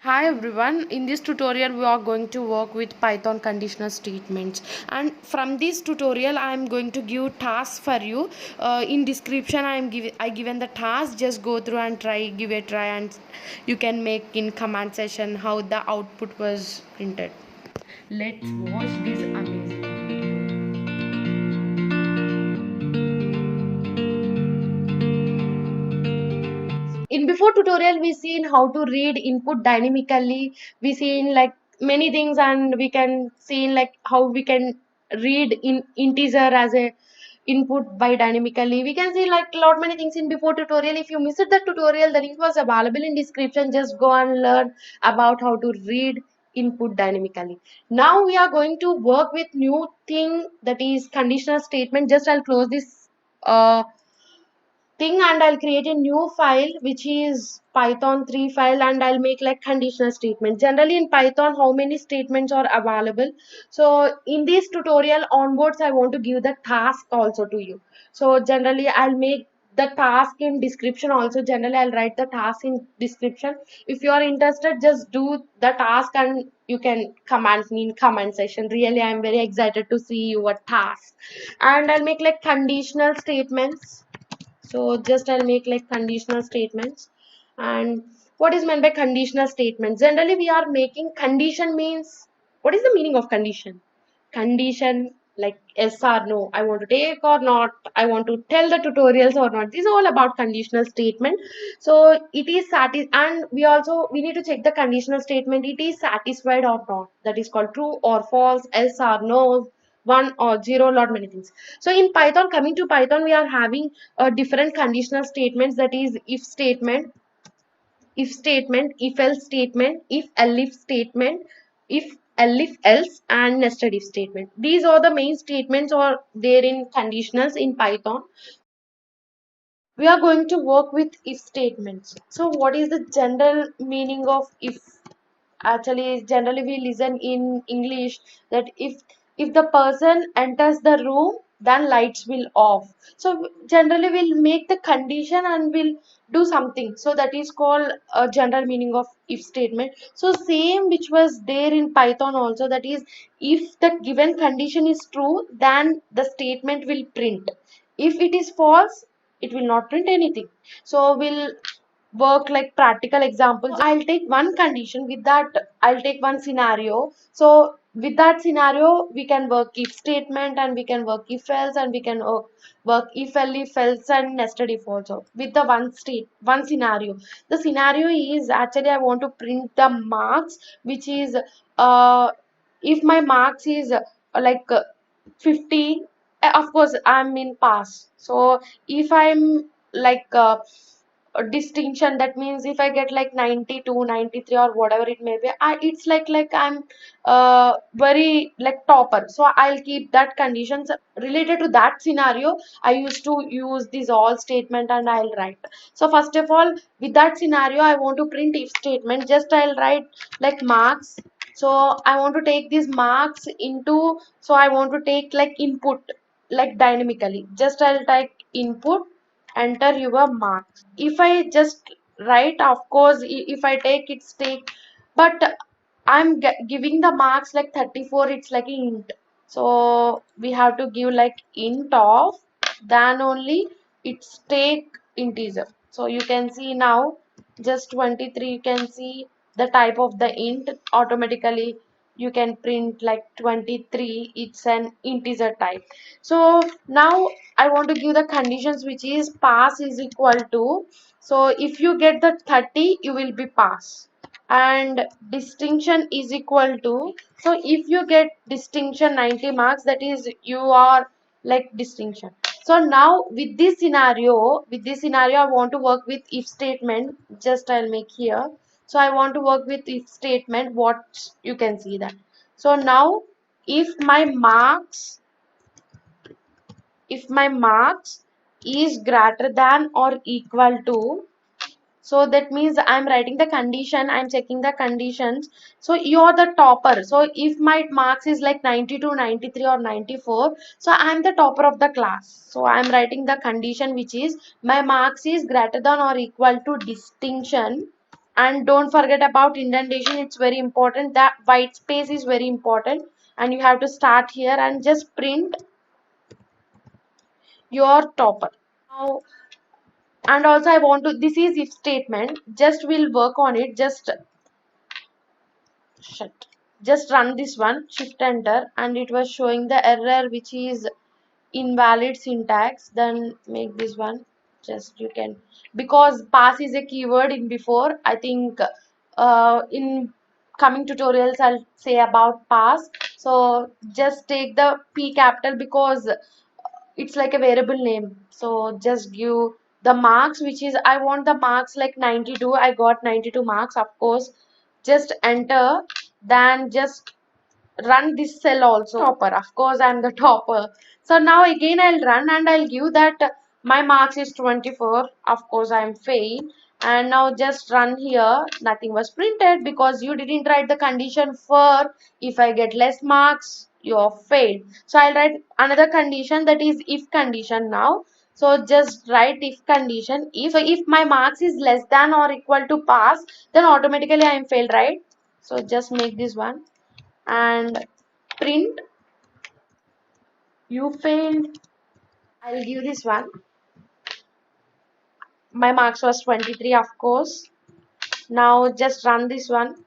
Hi everyone, in this tutorial we are going to work with Python conditional statements, and from this tutorial I am going to give tasks for you. In description I given the task. Just go through and give a try, and you can make in comment section how the output was printed. Let's watch this amazing. In before tutorial we seen how to read input dynamically. We seen like many things, and we can see like how we can read in integer as a input by dynamically. We can see like lot many things in before tutorial. If you missed the tutorial, the link was available in description. Just go and learn about how to read input dynamically. Now we are going to work with new thing, that is conditional statement. Just I'll close this thing and I'll create a new file which is Python 3 file, and I'll make like conditional statement. Generally in Python, how many statements are available? So in this tutorial onwards, I want to give the task also to you. So generally I'll make the task in description also. Generally I'll write the task in description. If you are interested, just do the task and you can comment me in comment section. Really I'm very excited to see your task. And I'll make like conditional statements. So just I'll make like conditional statements. And what is meant by conditional statements? Generally we are making condition means, what is the meaning of condition? Condition like yes or no, I want to take or not, I want to tell the tutorials or not. This is all about conditional statement. So it is and we need to check the conditional statement, it is satisfied or not. That is called true or false, yes or no, one or zero, lot many things. So in Python, coming to Python, we are having different conditional statements, that is if statement, if else statement, if elif statement, if elif else, and nested if statement. These are the main statements or there in conditionals in Python. We are going to work with if statements. So what is the general meaning of if? Actually generally we listen in English that if the person enters the room, then lights will off. So generally we'll make the condition and we'll do something, so that is called a general meaning of if statement. So same which was there in Python also, that is if the given condition is true, then the statement will print. If it is false, it will not print anything. So we'll work like practical examples. I'll take one condition. With that I'll take one scenario. So with that scenario we can work if statement, and we can work if else, and we can work if else, and nested if also with the one scenario. The scenario is actually I want to print the marks, which is if my marks is like 50, of course I'm in pass. So if I'm like a distinction, that means if I get like 92, 93, or whatever it may be, it's like I'm very like topper. So I'll keep that conditions related to that scenario. I used to use this all statement and I'll write. So first of all, with that scenario I want to print if statement. Just I'll write like marks. So I want to take these marks into, so I want to take like input like dynamically. Just I'll type input, enter your marks. If I just write, of course if I take it's take, but I'm giving the marks like 34, it's like an int. So we have to give like int of, then only it's take integer. So you can see now just 23, you can see the type of the int automatically. You can print like 23, it's an integer type. So now I want to give the conditions, which is pass is equal to, so if you get the 30 you will be pass, and distinction is equal to, so if you get distinction 90 marks, that is you are like distinction. So now with this scenario I want to work with if statement. Just I'll make here. So I want to work with if statement. What you can see that. So now if my marks, if my marks is greater than or equal to, so that means I'm writing the condition, I'm checking the conditions. So you're the topper. So if my marks is like 92, 93, or 94, so I'm the topper of the class. So I'm writing the condition, which is my marks is greater than or equal to distinction, And don't forget about indentation, it's very important. That white space is very important, and you have to start here and just print your topper. Now, and also I want to, this is if statement, just we'll work on it. Just run this one, shift enter, and it was showing the error which is invalid syntax. Then make this one, just you can, because pass is a keyword in before, I think in coming tutorials I'll say about pass. So just take the P capital because it's like a variable name. So just give the marks, which is, I want the marks like 92. I got 92 marks, of course. Just enter, then just run this cell also. Topper, of course I'm the topper. So now again I'll run and I'll give that my marks is 24. Of course I'm fail. And now just run here, nothing was printed because you didn't write the condition for if I get less marks you're failed. So I'll write another condition, that is if condition now. So just write if condition, if my marks is less than or equal to pass, then automatically I am failed, right? So just make this one and print you failed. I'll give this one, my marks was 23, of course. Now just run this one,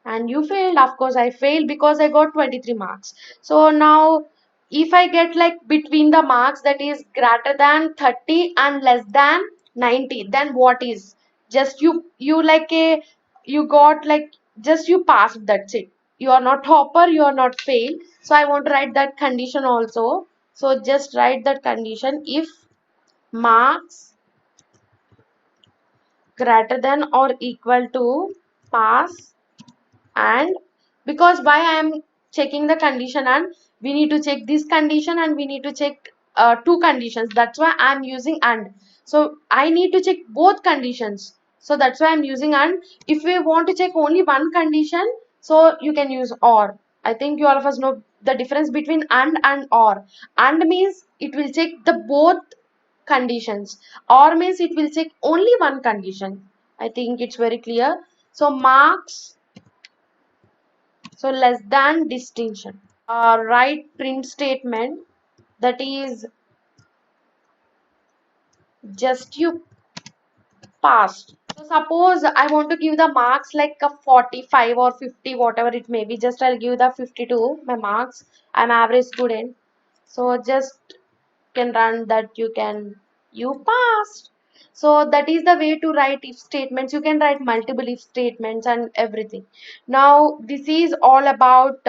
and you failed. Of course I failed because I got 23 marks. So now if I get like between the marks, that is greater than 30 and less than 90, then what is, just you like a, you got like, just you passed, that's it. You are not topper, you are not fail. So I want to write that condition also. So just write that condition, if marks greater than or equal to pass. And because why I am checking the condition, and we need to check this condition and we need to check two conditions, that's why I am using and. So I need to check both conditions, so that's why I'm using and. If we want to check only one condition, so you can use or. I think you all of us know the difference between and or. And means it will check the both conditions, or means it will check only one condition. I think it's very clear. So marks, so less than distinction. Write print statement, that is just you passed. So suppose I want to give the marks like a 45 or 50, whatever it may be. Just I'll give the 52 my marks. I'm average student. So just can run that, you passed. So that is the way to write if statements. You can write multiple if statements and everything. Now this is all about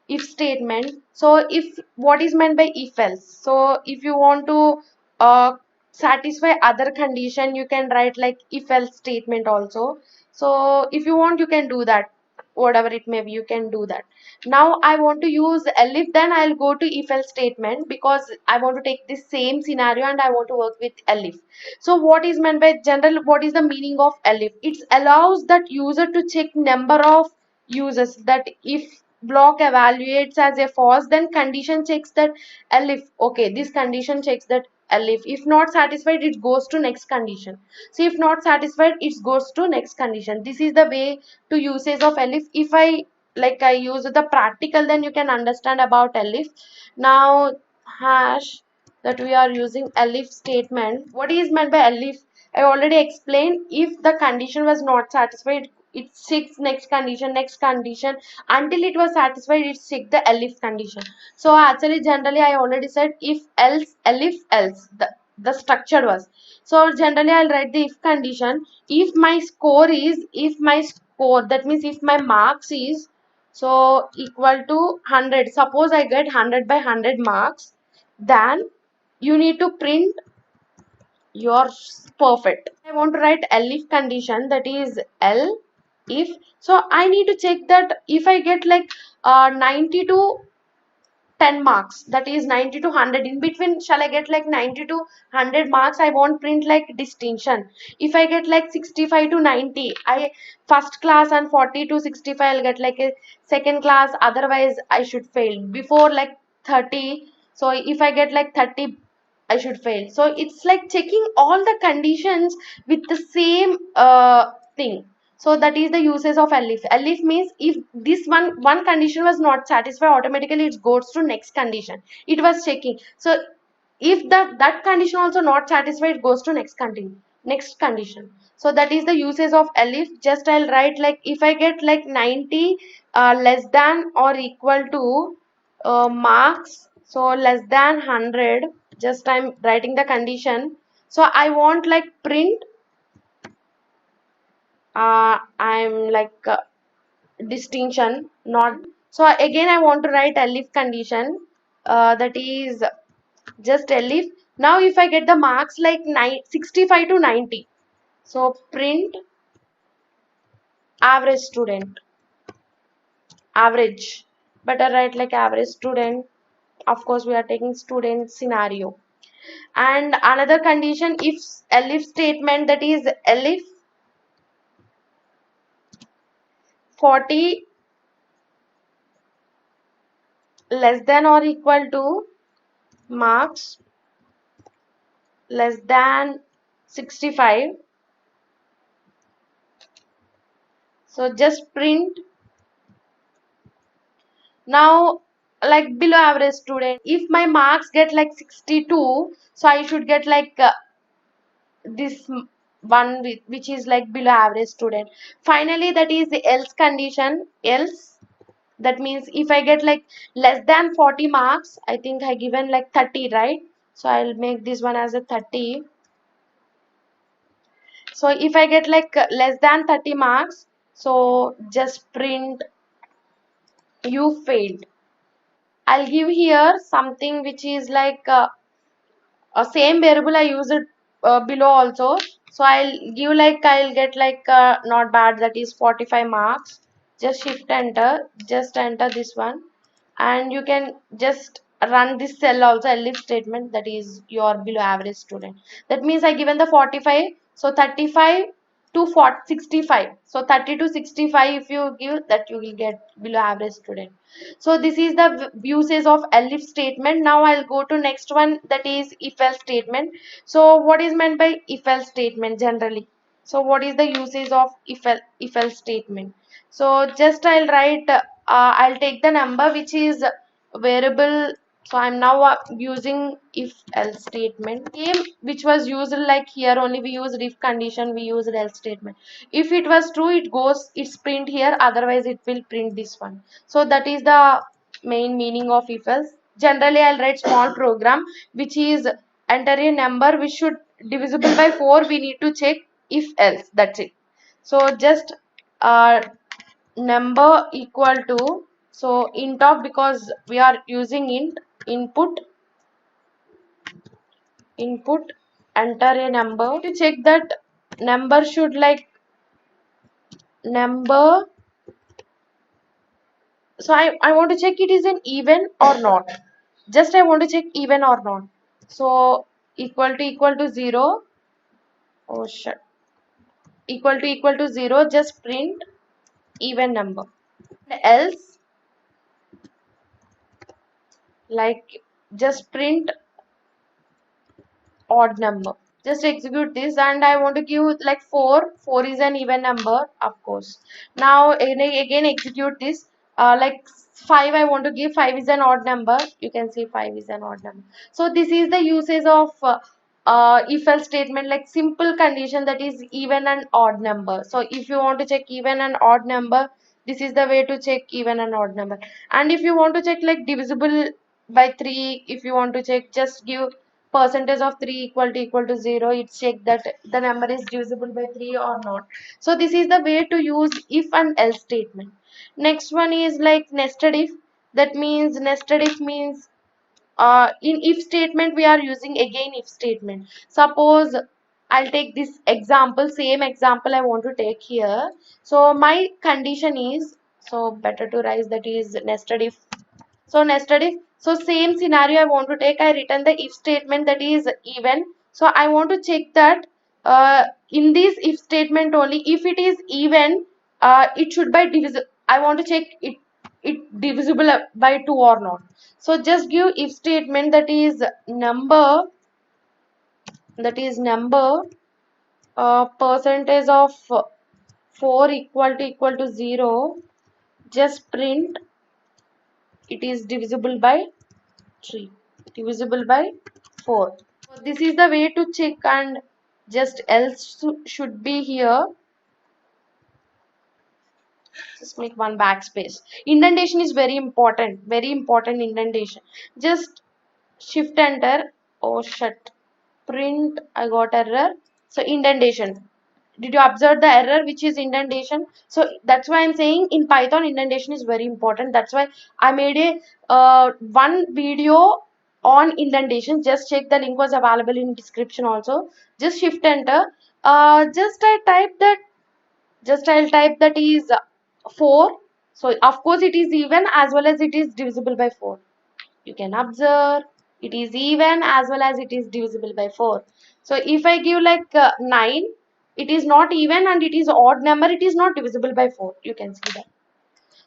if statement. So if, what is meant by if else, so if you want to satisfy other condition, you can write like if else statement also. So if you want, you can do that, whatever it may be, you can do that. Now I want to use elif, then I'll go to if else statement because I want to take this same scenario and I want to work with elif. So what is meant by general, what is the meaning of elif? It allows that user to check number of users, that if block evaluates as a false, then condition checks that elif, okay, this condition checks that elif. If not satisfied, it goes to next condition. So if not satisfied, it goes to next condition. This is the way to usage of elif. If I like I use the practical, then you can understand about elif. Now hash, that we are using elif statement. What is meant by elif? I already explained. If the condition was not satisfied, it checks next condition until it was satisfied, it checked the elif condition. So actually generally I already said if else, elif else, the structure was. So generally I'll write the if condition. If my score is, if my score, that means if my marks is so equal to 100, suppose I get 100 by 100 marks, then you need to print your perfect. I want to write elif condition, that is L if. So I need to check that if I get like 90 to 10 marks, that is 90 to 100, in between shall I get like 90 to 100 marks, I won't print like distinction. If I get like 65 to 90, I first class, and 40 to 65 I'll get like a second class, otherwise I should fail. Before like 30, so if I get like 30, I should fail. So it's like checking all the conditions with the same thing. So that is the uses of elif. Elif means if this one condition was not satisfied, automatically it goes to next condition. It was checking. So if that condition also not satisfied, it goes to next condition. So that is the uses of elif. Just I'll write like if I get like 90 less than or equal to marks, so less than 100, just I'm writing the condition. So I want like print I'm like distinction not. So again I want to write elif condition, that is just elif. Now if I get the marks like 65 to 90, so print average student, average, better write like average student. Of course we are taking student scenario. And another condition, if elif statement, that is elif 40 less than or equal to marks less than 65. So just print now like below average student. If my marks get like 62, so I should get like this one which is like below average student. Finally, that is the else condition. Else, that means if I get like less than 40 marks, I think I given like 30, right? So I'll make this one as a 30. So if I get like less than 30 marks, so just print you failed. I'll give here something which is like a same variable I use it below also. So I'll give like I'll get like not bad, that is 45 marks. Just shift enter, just enter this one, and you can just run this cell also, elif statement, that is your below average student. That means I given the 45, so 35 to 40, 65. So 30 to 65 if you give that, you will get below average student. So this is the uses of elif statement. Now I'll go to next one, that is if else statement. So what is meant by if else statement generally? So what is the usage of if else statement? So just I'll write I'll take the number which is variable. So I'm now using if else statement, same which was used like here, only we used if condition, we used else statement. If it was true, it goes, it's print here, otherwise it will print this one. So that is the main meaning of if else. Generally I'll write small program which is enter a number which should divisible by 4, we need to check if else, that's it. So just uh, number equal to, so int of, because we are using int, input enter a number to check that number should like number. So I want to check it is an even or not, just I want to check even or not. So equal to 0, oh shit, equal to 0, just print even number. Else like just print odd number. Just execute this, and I want to give like 4. 4 is an even number, of course. Now again execute this. Like 5, I want to give 5 is an odd number. You can see 5 is an odd number. So this is the usage of if else statement, like simple condition, that is even and odd number. So if you want to check even and odd number, this is the way to check even and odd number. And if you want to check like divisible by 3, if you want to check, just give percentage of 3 equal to 0, it check that the number is divisible by 3 or not. So this is the way to use if and else statement. Next one is like nested if. That means nested if means in if statement we are using again if statement. Suppose I'll take this example, same example I want to take here. So my condition is, so better to write that is nested if. So nested if, so same scenario I want to take, I return the if statement, that is even. So I want to check that in this if statement only, if it is even, it should by divisible, I want to check it divisible by 2 or not. So just give if statement, that is number, percentage of 4 equal to 0, just print it is divisible by 3, divisible by 4. So this is the way to check, and just else should be here. Just make one backspace. Indentation is very important indentation. Just shift enter. Oh shit, print, I got error. So indentation, did you observe the error which is indentation? So that's why I'm saying in Python indentation is very important. That's why I made a one video on indentation. Just check, the link was available in description also. Just shift enter. I'll type that is 4. So of course it is even as well as it is divisible by 4. You can observe it is even as well as it is divisible by 4. So if I give like 9, it is not even and it is odd number, it is not divisible by 4. You can see that.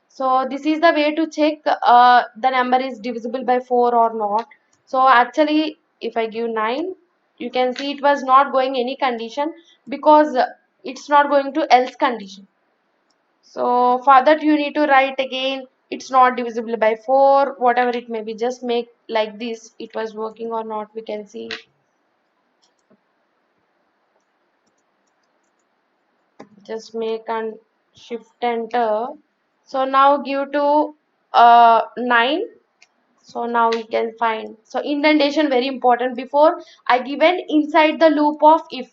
So this is the way to check the number is divisible by 4 or not. So actually if I give 9, you can see it was not going any condition, because it's not going to else condition. So for that you need to write again it's not divisible by 4, whatever it may be. Just make like this. It was working or not, we can see. Just make and shift enter. So now give to 9. So now we can find. So indentation very important. Before I given inside the loop of if,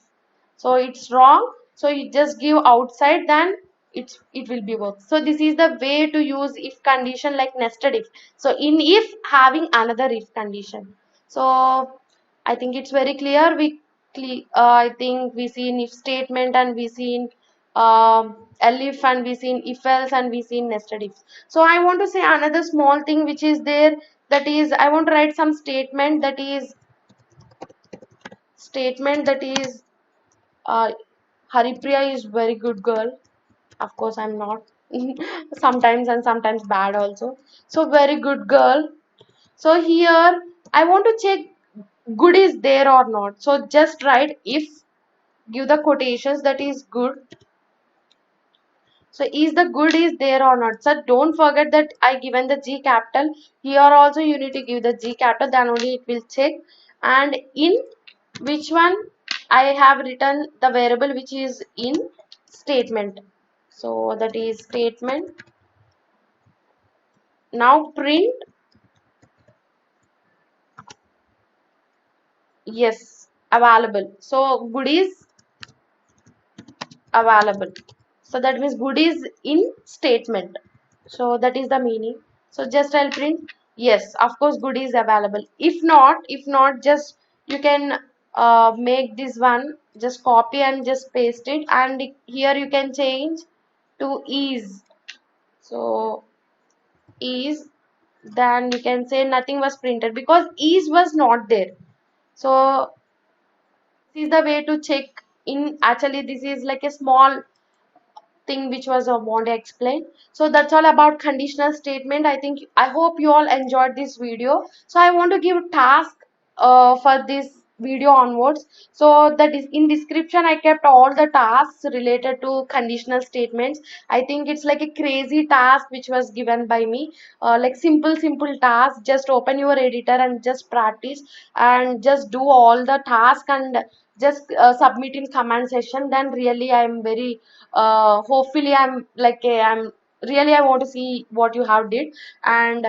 so it's wrong. So you just give outside, then it will be work. So this is the way to use if condition, like nested if. So in if having another if condition. So I think it's very clear. I think we see in if statement, and we see in elif, and we see in if else, and we see in nested if. So I want to say another small thing which is there, that is I want to write some statement that is Haripriya is very good girl. Of course I'm not. Sometimes, and sometimes bad also. So very good girl. So here I want to check good is there or not. So just write if, give the quotations, that is good. So is the good is there or not? So don't forget that I given the G capital. Here also you need to give the G capital, then only it will check. And in which one I have written the variable which is in statement. So that is statement. Now print yes available. So good is available. So that means good is in statement. So that is the meaning. So just I'll print yes, of course good is available. If not, just you can make this one, just copy and just paste it, and here you can change to is. So is, then you can say nothing was printed because is was not there. So this is the way to check. In actually this is like a small thing which was I want to explain. So that's all about conditional statement. I hope you all enjoyed this video. So I want to give task for this video onwards. So that is in description I kept all the tasks related to conditional statements. I think it's like a crazy task which was given by me, like simple task. Just open your editor and just practice and just do all the task, and just submit in comment section. Then really I am very hopefully I'm like I'm really I want to see what you have did. And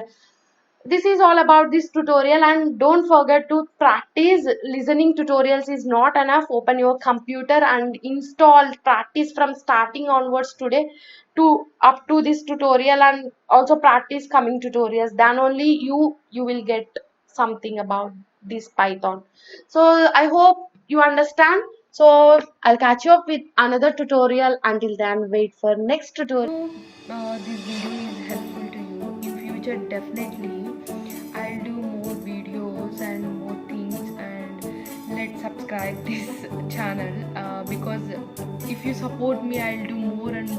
this is all about this tutorial, and don't forget to practice. Listening tutorials is not enough. Open your computer and install, practice from starting onwards today to up to this tutorial, and also practice coming tutorials. Then only you will get something about this Python. So I hope you understand. So I'll catch you up with another tutorial. Until then, wait for next tutorial. This video is helpful to you. In future, definitely I'll do more videos and more things, and let's subscribe this channel because if you support me, I'll do more and